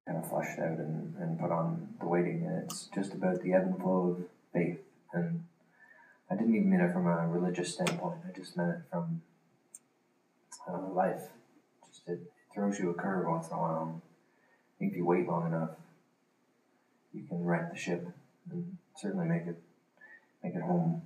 kind of fleshed out and put on the waiting. And it's just about the ebb and flow of faith. And I didn't even mean it from a religious standpoint. I just meant it from life. Just it throws you a curve once in a while. I think if you wait long enough, you can right the ship and certainly make it home.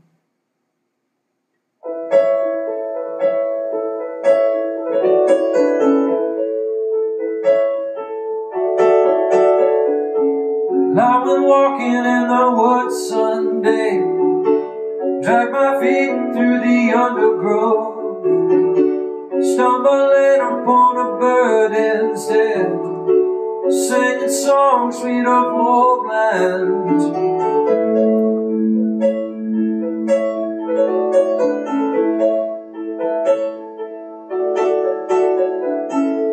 I went walking in the woods Sunday, dragged my feet through the undergrowth, stumbling upon a bird instead, singing songs sweet of old land.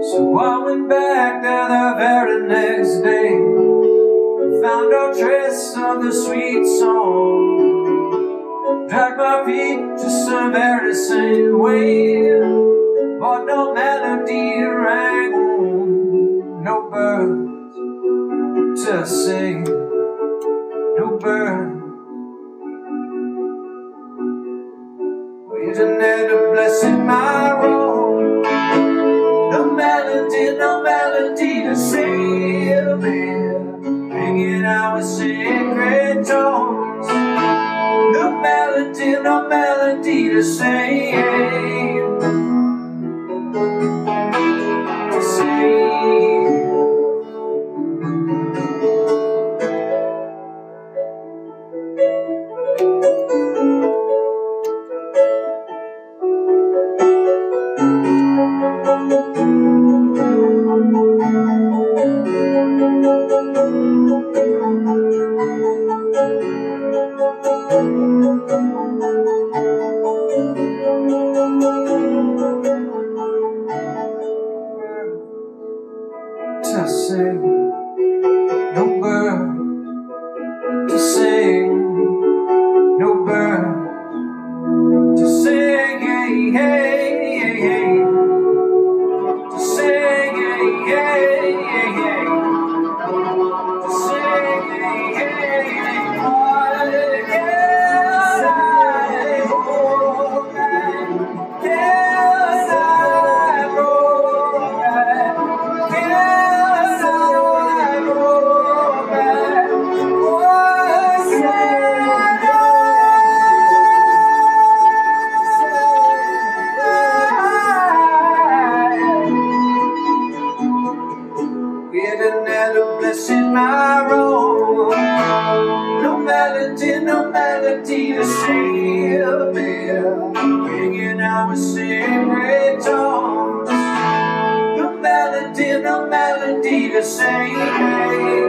So I went back there the very next day, found no trace of the sweet song, dragged my feet just the very same way, but no melody rang on, no birds to sing, no birds. We didn't have to bless in my road, no melody to save me. Ringing out with sacred tones, no melody to sing, to sing. To sing, no bird to sing, no bird to sing, hey, hey, hey, hey. To sing, hey, hey, hey, hey. To sing, hey, hey, hey. In my road, no melody to save me, ringing out with sacred tones, no melody to sing.